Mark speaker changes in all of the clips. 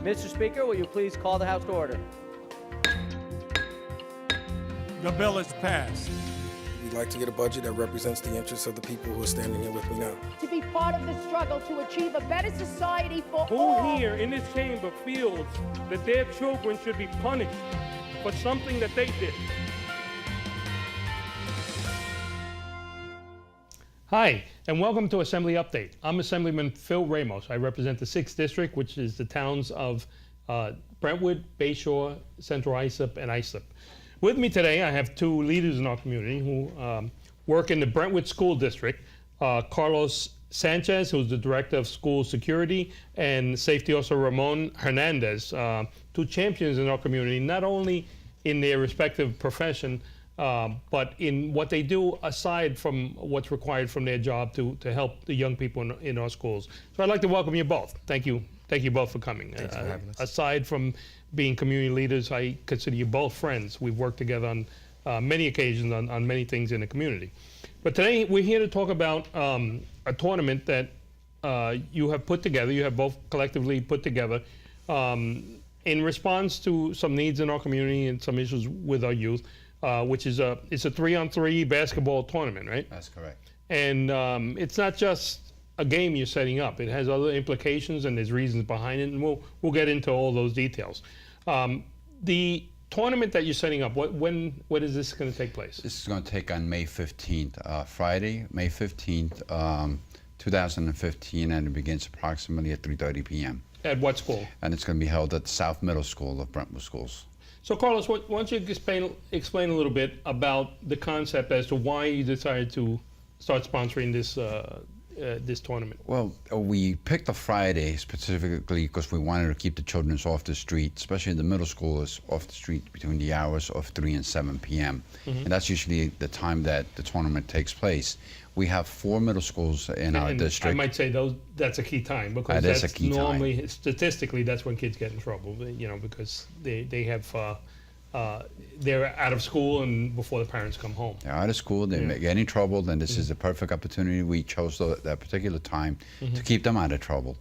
Speaker 1: Mr. Speaker, will you please call the House to order?
Speaker 2: The bill is passed.
Speaker 3: We'd like to get a budget that represents the interests of the people who are standing here with me now.
Speaker 4: To be part of the struggle to achieve a better society for all.
Speaker 5: Who here in this chamber feels that their children should be punished for something that they did? Hi, and welcome to Assembly Update. I'm Assemblyman Phil Ramos. I represent the 6th District, which is the towns of Brentwood, Bayshore, Central Islip, and Islip. With me today, I have two leaders in our community who work in the Brentwood School District, Carlos Sanchez, who's the Director of School Security, and Safety Officer Ramon Hernandez, two champions in our community, not only in their respective profession, but in what they do aside from what's required from their job to help the young people in our schools. So I'd like to welcome you both. Thank you both for coming.
Speaker 3: Thanks for having us.
Speaker 5: Aside from being community leaders, I consider you both friends. We've worked together on many occasions on many things in the community. But today we're here to talk about a tournament that you have put together, you have both collectively put together in response to some needs in our community and some issues with our youth. Which is it's a 3-on-3 basketball tournament, right?
Speaker 6: That's correct.
Speaker 5: And it's not just a game you're setting up. It has other implications and there's reasons behind it, and we'll get into all those details. The tournament that you're setting up, when is this going to take place?
Speaker 6: This is going to take on May 15th, Friday, May 15th, 2015, and it begins approximately at 3:30 p.m.
Speaker 5: At what school?
Speaker 6: And it's going to be held at the South Middle School of Brentwood Schools.
Speaker 5: So Carlos, why don't you explain a little bit about the concept as to why you decided to start sponsoring this this tournament?
Speaker 6: Well, we picked a Friday specifically because we wanted to keep the children off the street, especially the middle schoolers off the street between the hours of 3 and 7 p.m. And that's usually the time that the tournament takes place. We have 4 middle schools in our district.
Speaker 5: I might say that's a key time because
Speaker 6: That is
Speaker 5: that's
Speaker 6: a key
Speaker 5: normally,
Speaker 6: time.
Speaker 5: Statistically, that's when kids get in trouble, you know, because they have, they're out of school and before the parents come home.
Speaker 6: They're out of school, they get in trouble, then this is the perfect opportunity. We chose that particular time to keep them out of trouble.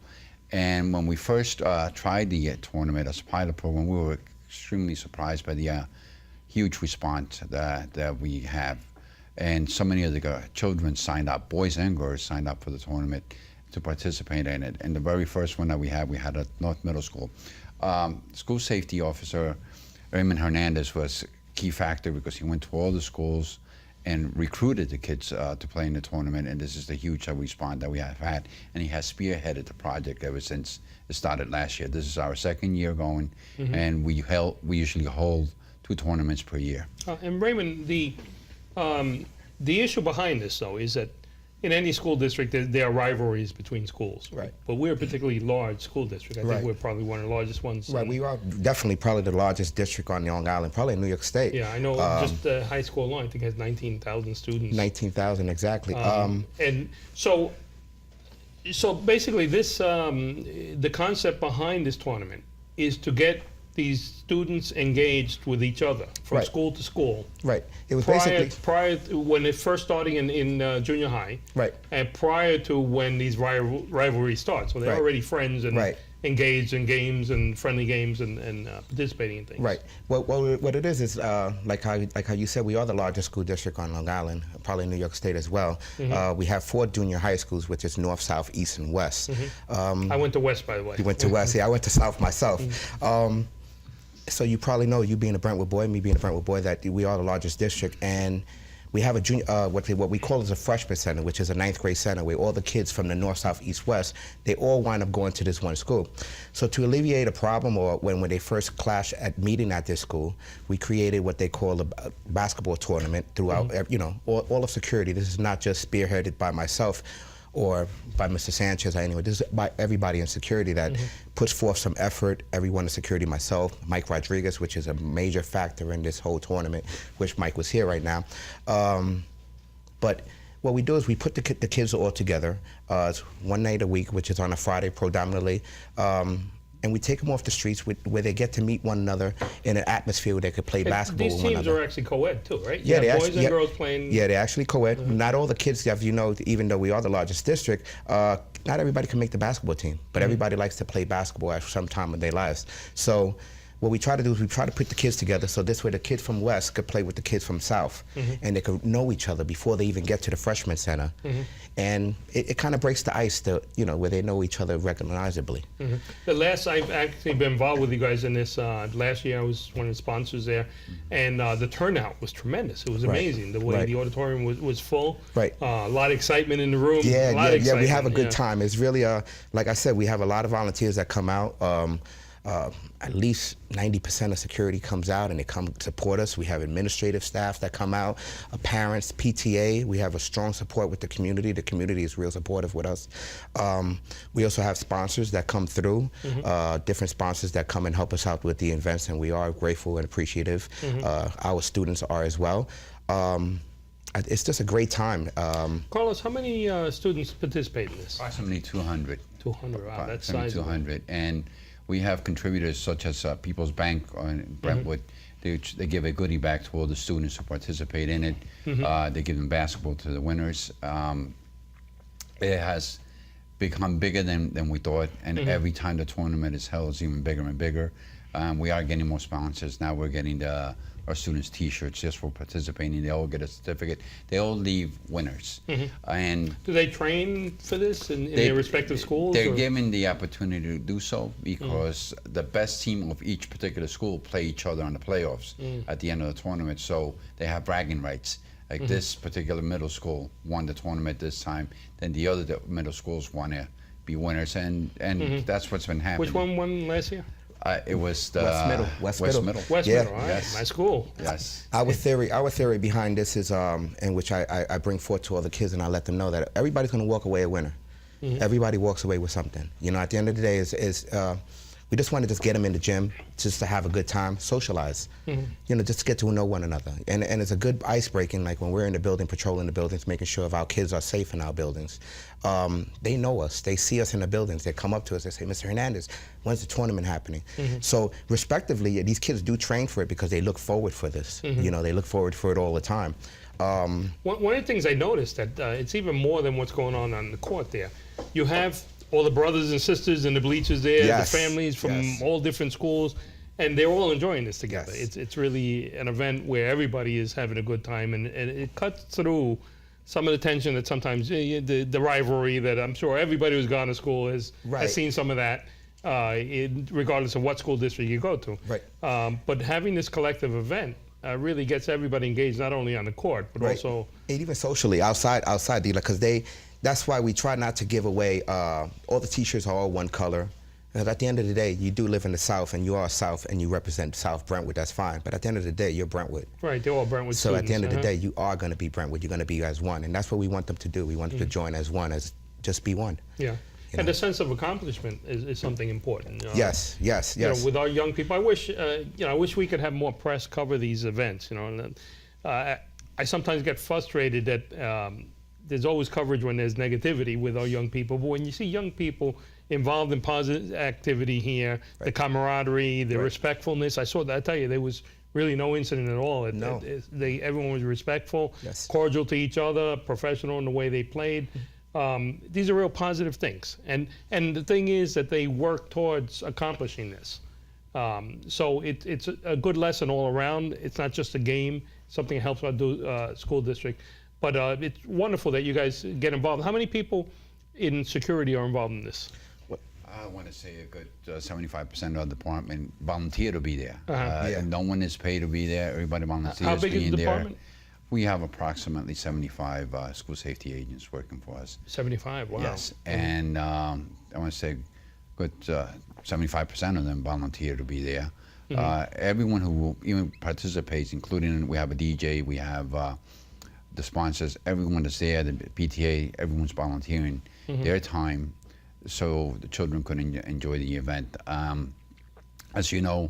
Speaker 6: And when we first tried the tournament as a pilot program, we were extremely surprised by the huge response that we have. And so many of the children signed up, boys and girls signed up for the tournament to participate in it. And the very first one that we had at North Middle School. School safety officer Ramon Hernandez was a key factor because he went to all the schools and recruited the kids to play in the tournament. And this is the huge response that we have had. And he has spearheaded the project ever since it started last year. This is our 2nd year going, and we usually hold 2 tournaments per year.
Speaker 5: And Raymond, the issue behind this, though, is that in any school district, there are rivalries between schools.
Speaker 3: Right.
Speaker 5: But we're a particularly large school district. I think we're probably one of the largest ones.
Speaker 7: Right, we are definitely probably the largest district on Long Island, probably in New York State.
Speaker 5: Yeah, I know just the high school alone, I think, has 19,000 students.
Speaker 7: 19,000, exactly.
Speaker 5: And so basically this, the concept behind this tournament is to get these students engaged with each other from school to school.
Speaker 7: Right. It was
Speaker 5: prior to when they first starting in junior high.
Speaker 7: Right.
Speaker 5: And prior to when these rivalries start. So they're already friends and engaged in games and friendly games and participating in things.
Speaker 7: Right. Well, what it is like how you said, we are the largest school district on Long Island, probably New York State as well. We have 4 junior high schools, which is North, South, East, and West.
Speaker 5: I went to West, by the way.
Speaker 7: You went to West. Yeah, I went to South myself. So you probably know, you being a Brentwood boy, me being a Brentwood boy, that we are the largest district, and we have a junior, what we call is a freshman center, which is a 9th grade center, where all the kids from the North, South, East, West, they all wind up going to this one school. So to alleviate a problem, or when they first clash at meeting at this school, we created what they call a basketball tournament throughout, you know, all of security. This is not just spearheaded by myself or by Mr. Sanchez, anyway. This is by everybody in security that puts forth some effort. Everyone in security, myself, Mike Rodriguez, which is a major factor in this whole tournament, which Mike was here right now. But what we do is we put the kids all together. It's one night a week, which is on a Friday predominantly. And we take them off the streets where they get to meet one another in an atmosphere where they could play basketball with one another.
Speaker 5: These teams are actually co-ed too, right?
Speaker 7: Yeah,
Speaker 5: you have boys and girls playing.
Speaker 7: Yeah, they're actually co-ed. Not all the kids, as you know, even though we are the largest district, not everybody can make the basketball team, but everybody likes to play basketball at some time in their lives. So what we try to do is we try to put the kids together so this way the kids from West could play with the kids from South, and they could know each other before they even get to the freshman center. And it kind of breaks the ice to, where they know each other recognizably.
Speaker 5: The last I've actually been involved with you guys in this, last year I was one of the sponsors there, and the turnout was tremendous. It was amazing the way the auditorium was full.
Speaker 7: Right.
Speaker 5: A lot of excitement in the room.
Speaker 7: Yeah, we have a good time. It's really, like I said, we have a lot of volunteers that come out. At least 90% of security comes out and they come support us. We have administrative staff that come out, parents, PTA. We have a strong support with the community. The community is real supportive with us. We also have sponsors that come through, different sponsors that come and help us out with the events, and we are grateful and appreciative. Our students are as well. It's just a great time.
Speaker 5: Carlos, how many students participate in this?
Speaker 6: Approximately 200.
Speaker 5: 200, wow, that's
Speaker 6: Approximately
Speaker 5: sizable.
Speaker 6: 200. And we have contributors such as People's Bank in Brentwood. They give a goodie bag to all the students who participate in it. They give them basketball to the winners. It has become bigger than we thought, and every time the tournament is held, it's even bigger and bigger. We are getting more sponsors. Now we're getting our students T-shirts just for participating. They all get a certificate. They all leave winners. And
Speaker 5: do they train for this in their respective schools?
Speaker 6: They're given the opportunity to do so because the best team of each particular school play each other in the playoffs at the end of the tournament. So they have bragging rights. Like this particular middle school won the tournament this time, then the other middle schools want to be winners, and that's what's been happening.
Speaker 5: Which one won last year?
Speaker 6: It was the
Speaker 7: West Middle.
Speaker 5: West
Speaker 7: Yeah.
Speaker 5: Middle, all right.
Speaker 6: Yes.
Speaker 5: My school.
Speaker 6: Yes.
Speaker 7: Our theory behind this is, in which I bring forth to all the kids, and I let them know that everybody's going to walk away a winner. Everybody walks away with something. At the end of the day, we just want to just get them in the gym, just to have a good time, socialize. Just to get to know one another. And it's a good icebreaking, like when we're in the building, patrolling the buildings, making sure if our kids are safe in our buildings. They know us. They see us in the buildings. They come up to us. They say, Mr. Hernandez, when's the tournament happening? So respectively, these kids do train for it because they look forward for this. They look forward for it all the time.
Speaker 5: One of the things I noticed that it's even more than what's going on the court there. You have all the brothers and sisters in the bleachers there,
Speaker 7: Yes.
Speaker 5: the families from all different schools, and they're all enjoying this together.
Speaker 7: Yes.
Speaker 5: It's really an event where everybody is having a good time, and it cuts through some of the tension that sometimes, the rivalry that I'm sure everybody who's gone to school has seen some of that, regardless of what school district you go to.
Speaker 7: Right.
Speaker 5: But having this collective event really gets everybody engaged, not only on the court, but also...
Speaker 7: And even socially, outside, because that's why we try not to give away, all the T-shirts are all one color. Because at the end of the day, you do live in the South, and you are South, and you represent South Brentwood, that's fine. But at the end of the day, you're Brentwood.
Speaker 5: Right, they're all Brentwood
Speaker 7: So
Speaker 5: students.
Speaker 7: at the end of the day, you are going to be Brentwood. You're going to be as one. And that's what we want them to do. We want them to join as one, as just be one.
Speaker 5: Yeah. And the sense of accomplishment is something important.
Speaker 7: Yes.
Speaker 5: With our young people, I wish we could have more press cover these events. I sometimes get frustrated that there's always coverage when there's negativity with our young people. But when you see young people involved in positive activity here, the camaraderie, the respectfulness, I tell you, there was really no incident at all. Everyone was respectful, cordial to each other, professional in the way they played. These are real positive things. And the thing is that they work towards accomplishing this. So it's a good lesson all around. It's not just a game, something that helps our school district. But it's wonderful that you guys get involved. How many people in security are involved in this?
Speaker 6: I want to say a good 75% of the department volunteer to be there. No one is paid to be there. Everybody volunteers.
Speaker 5: How big is the department?
Speaker 6: We have approximately 75 school safety agents working for us.
Speaker 5: 75, wow.
Speaker 6: Yes, and I want to say good 75% of them volunteer to be there. Everyone who even participates, including we have a DJ, we have the sponsors, everyone that's there, the PTA, everyone's volunteering their time so the children could enjoy the event. As you know,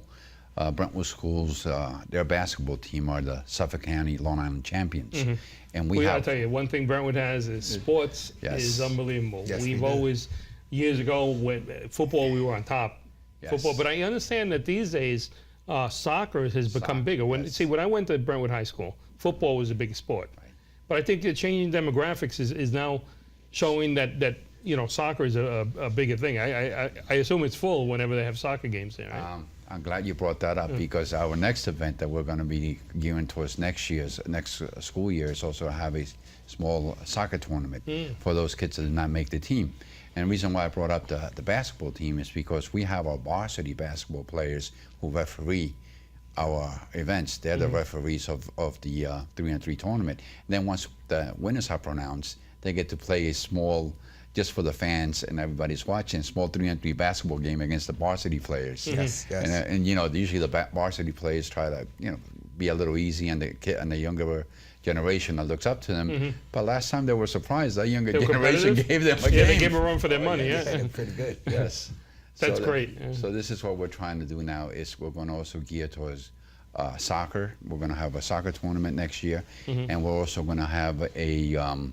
Speaker 6: Brentwood Schools, their basketball team are the Suffolk County Long Island champions. And we
Speaker 5: gotta tell you, one thing Brentwood has is sports is unbelievable. We've always, years ago, when football, we were on top. Football, but I understand that these days, soccer has become bigger. When I went to Brentwood High School, football was a big sport. But I think the changing demographics is now showing that soccer is a bigger thing. I assume it's full whenever they have soccer games there, right?
Speaker 6: I'm glad you brought that up because our next event that we're going to be gearing towards next school year is also have a small soccer tournament for those kids that did not make the team. And the reason why I brought up the basketball team is because we have our varsity basketball players who referee our events. They're the referees of the 3-on-3 tournament. And then once the winners are pronounced, they get to play a small, just for the fans and everybody's watching, small 3-on-3 basketball game against the varsity players.
Speaker 7: Yes, yes.
Speaker 6: And usually the varsity players try to be a little easy on the kid and the younger generation that looks up to them. But last time they were surprised. That younger generation gave them a game.
Speaker 5: Yeah, they gave them a run for their money. Yeah,
Speaker 7: Pretty good.
Speaker 6: Yes.
Speaker 5: That's great.
Speaker 6: So this is what we're trying to do now. Is we're going to also gear towards soccer. We're going to have a soccer tournament next year, and we're also going to have a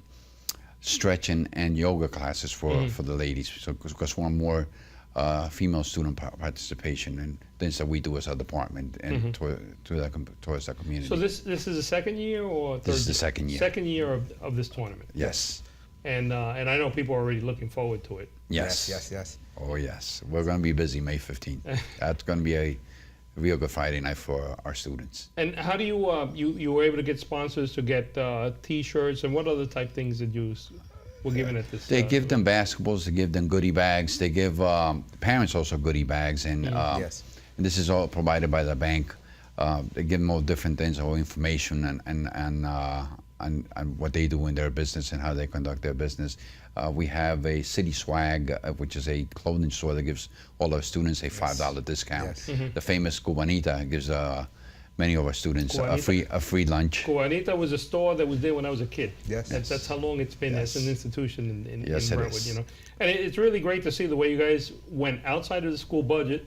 Speaker 6: stretching and yoga classes for the ladies. So because we want more female student participation and things that we do as a department and towards the community.
Speaker 5: So this is the second year or third?
Speaker 6: This is the second year.
Speaker 5: Second year of this tournament.
Speaker 6: Yes.
Speaker 5: And I know people are already looking forward to it.
Speaker 6: Yes.
Speaker 7: Yes.
Speaker 6: Oh yes. We're going to be busy May 15th. That's going to be a real good Friday night for our students.
Speaker 5: And how do you were able to get sponsors to get T-shirts and what other type things that you were given at this?
Speaker 6: They give them basketballs. They give them goodie bags. They give parents also goodie bags, and and this is all provided by the bank. They give them all different things, all information and what they do in their business and how they conduct their business. We have a City Swag, which is a clothing store that gives all our students a $5 discount. The famous Cubanita gives many of our students a free lunch.
Speaker 5: Cubanita was a store that was there when I was a kid.
Speaker 7: Yes.
Speaker 5: That's how long it's been as an institution in
Speaker 6: Yes, it
Speaker 5: Brentwood.
Speaker 6: is.
Speaker 5: And it's really great to see the way you guys went outside of the school budget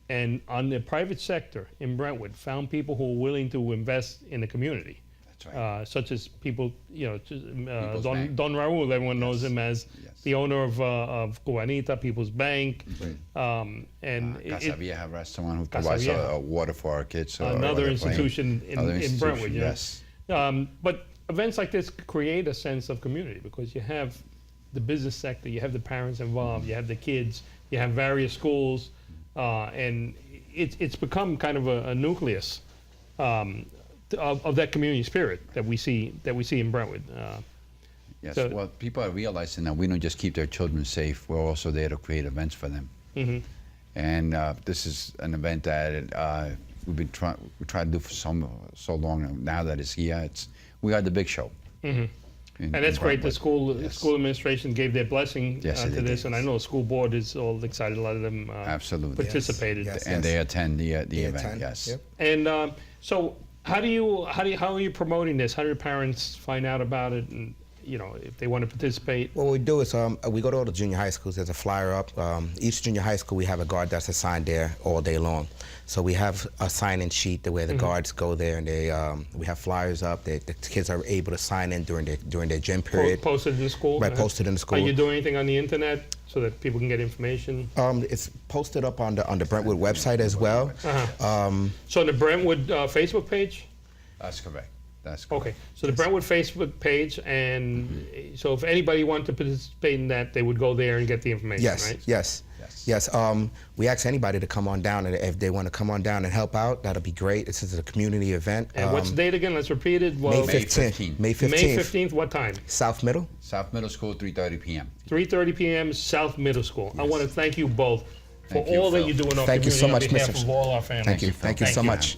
Speaker 5: and on the private sector in Brentwood found people who were willing to invest in the community.
Speaker 6: That's right.
Speaker 5: Such as people,
Speaker 6: Bank.
Speaker 5: Don Raul, everyone knows him as the owner of Cubanita, People's Bank, and
Speaker 6: Casa Vieja restaurant who provides water for our kids.
Speaker 5: Another institution in Brentwood.
Speaker 6: Yes.
Speaker 5: But events like this create a sense of community because you have the business sector, you have the parents involved, you have the kids, you have various schools, and it's become kind of a nucleus. Of that community spirit that we see in Brentwood.
Speaker 6: Yes. Well, people are realizing that we don't just keep their children safe. We're also there to create events for them. And this is an event that we try to do for so long now that it's here. We are the big show.
Speaker 5: And that's great. The school administration gave their blessing to this, and I know the school board is all excited. A lot of them
Speaker 6: absolutely
Speaker 5: participated,
Speaker 6: and they attend the event. Yes.
Speaker 7: Yep.
Speaker 5: And so. How are you promoting this? How do parents find out about it, and if they want to participate?
Speaker 7: What we do is we go to all the junior high schools. There's a flyer up. Each junior high school we have a guard that's assigned there all day long. So we have a sign-in sheet where the guards go there, and we have flyers up. The kids are able to sign in during their gym period.
Speaker 5: Posted in the school.
Speaker 7: Right, posted in the school.
Speaker 5: Are you doing anything on the internet so that people can get information?
Speaker 7: It's posted up on the Brentwood website as well.
Speaker 5: So the Brentwood Facebook page?
Speaker 6: That's correct. That's correct.
Speaker 5: Okay, so the Brentwood Facebook page, and so if anybody wanted to participate in that, they would go there and get the information, right?
Speaker 7: Yes. We ask anybody to come on down, and if they want to come on down and help out, that'll be great. This is a community event.
Speaker 5: And what's the date again? Let's repeat it.
Speaker 7: May 15th.
Speaker 5: May 15th, what time?
Speaker 7: South Middle.
Speaker 6: South Middle School, 3:30 p.m.
Speaker 5: 3:30 p.m. South Middle School. I want to thank you both for
Speaker 6: Thank you,
Speaker 5: all that
Speaker 6: Phil.
Speaker 5: you do in our
Speaker 7: Thank you
Speaker 5: community
Speaker 7: so much,
Speaker 5: on behalf
Speaker 7: Mr.
Speaker 5: of all our families.
Speaker 7: Thank you so much.